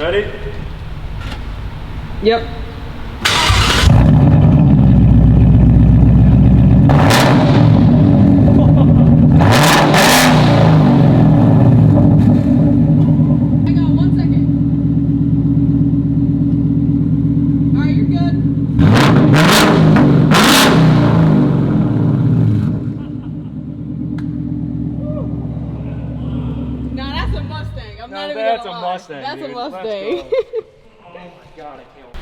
Ready? Yep. That's a Mustang. That's dude. a Mustang. Oh my god, I can't.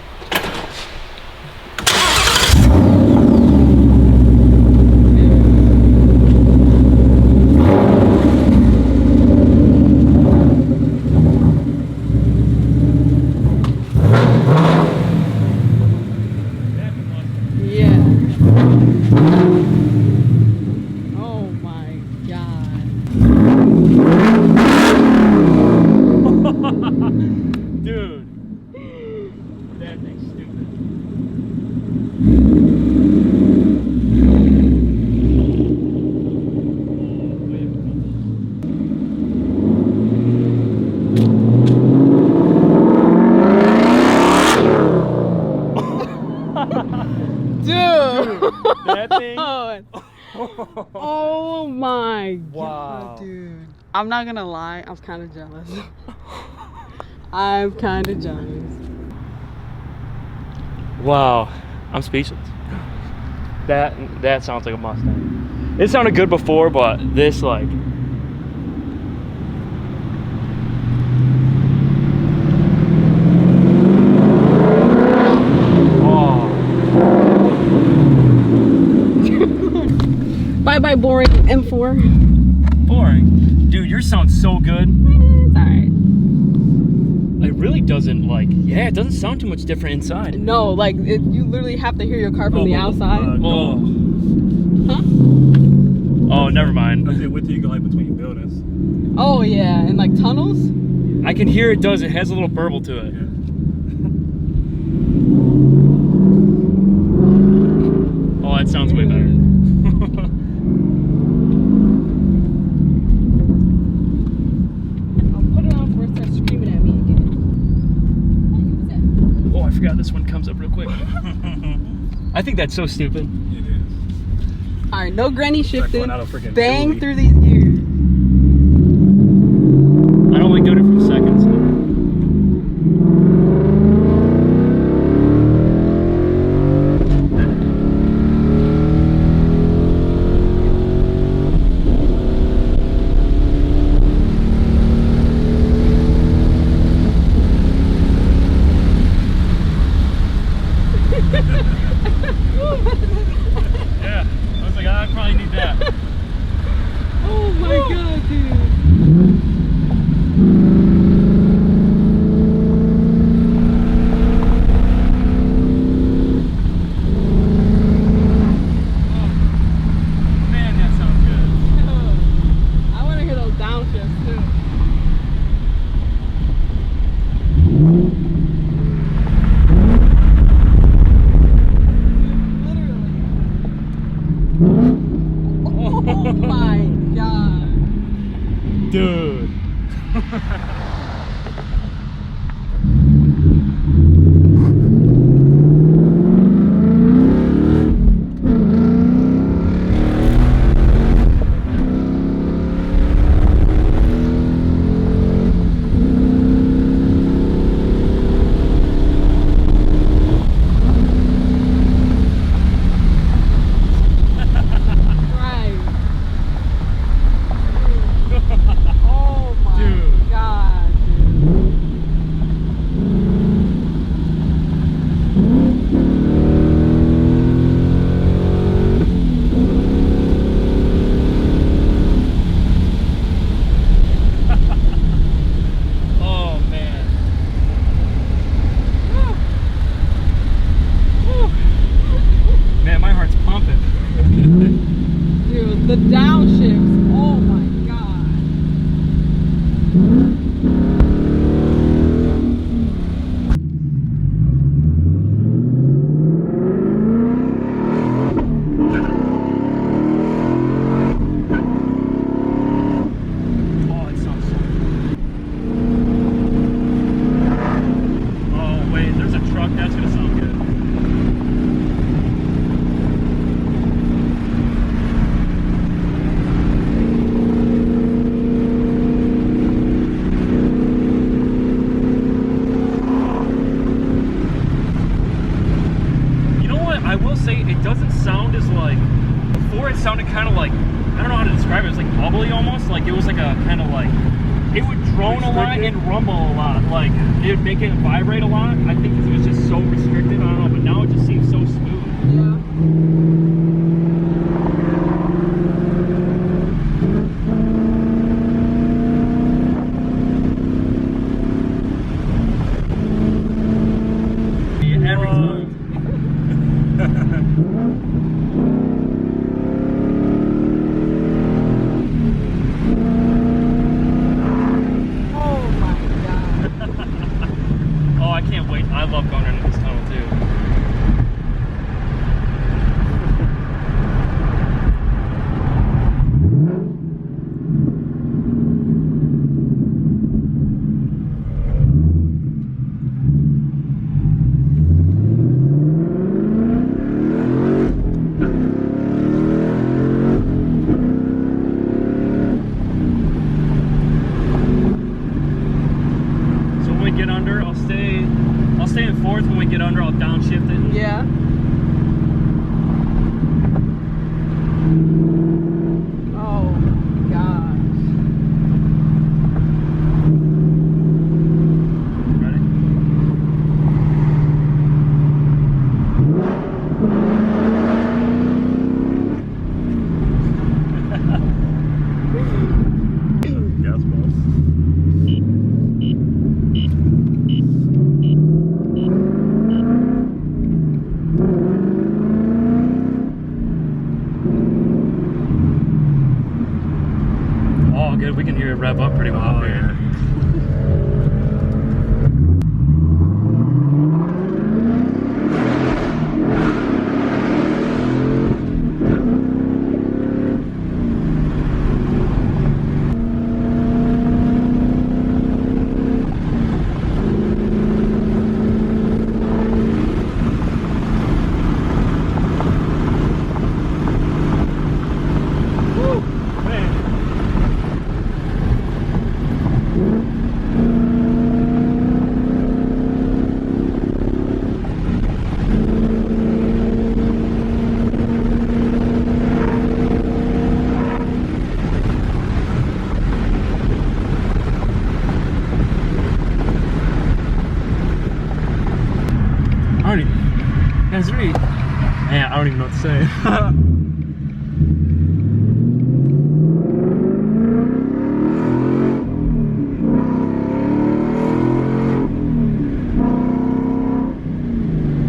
Yeah. Oh my god. Dude, that thing's stupid. Dude, that thing. Oh my Wow. god, dude. I'm not gonna lie, I was kind of jealous. I'm kind of jealous. Wow, I'm speechless. That sounds like a Mustang. It sounded good before, but this like. Oh. Bye bye boring M4. Boring. Dude, yours sounds so good. It's alright. It really doesn't like, yeah, it doesn't sound too much different inside. No, like you literally have to hear your car from the outside. Huh? Oh, never mind. I said, wait till you go like between buildings. Oh yeah, and like tunnels. I can hear it does. It has a little burble to it. Yeah. Oh, that sounds way better. I'll put it on before it starts screaming at me again. Oh, I forgot this one comes up real quick. I think that's so stupid. It is. All right, no granny shifting. Like out of freaking Bang Julie. through these gears. I only doing it from seconds. Yeah, I was like, I probably need that. Oh rumble a lot. Like, it would make it vibrate a lot. I think it was just so restricted. I don't know, but now it just seems so smooth. Yeah. Every time. Oh my god. Oh, I can't wait. I love going into this tunnel too. Get under, I'll stay in fourth. When we get under, I'll downshift it. Yeah. Oh gosh. Ready? Gas balls. Oh, good. We can hear it rev up pretty well up here. I don't even, guys, really, man, I don't even know what to say.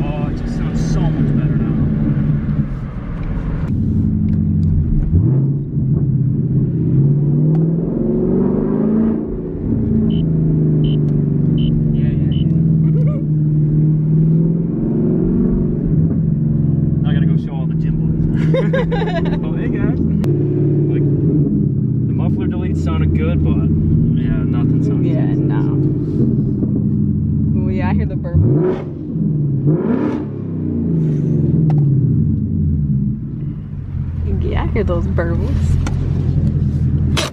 Oh, it just sounds so much better now. Oh, hey guys. Like, the muffler delete sounded good, but yeah, nothing sounds Yeah, good. no. Oh yeah, I hear the burp. Yeah, I hear those burbles.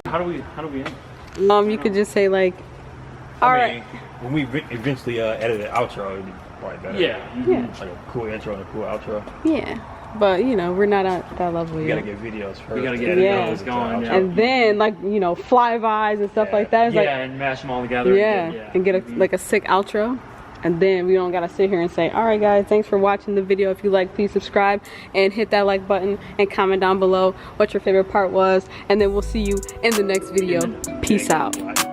How do we end? You could just say like, all right. When we eventually edit an outro, it'd be probably better. Yeah. Yeah. Like a cool intro and a cool outro. Yeah. But you know, we're not at that level You yet. gotta get videos first. We gotta get Yeah. videos going. Yeah. And then like, you know, flybys and stuff like that. It's Yeah, and mash them all together. and get a, like a sick outro. And then we don't gotta sit here and say, all right guys, thanks for watching the video. If you like, please subscribe and hit that like button and comment down below what your favorite part was. And then we'll see you in the next video. Peace out.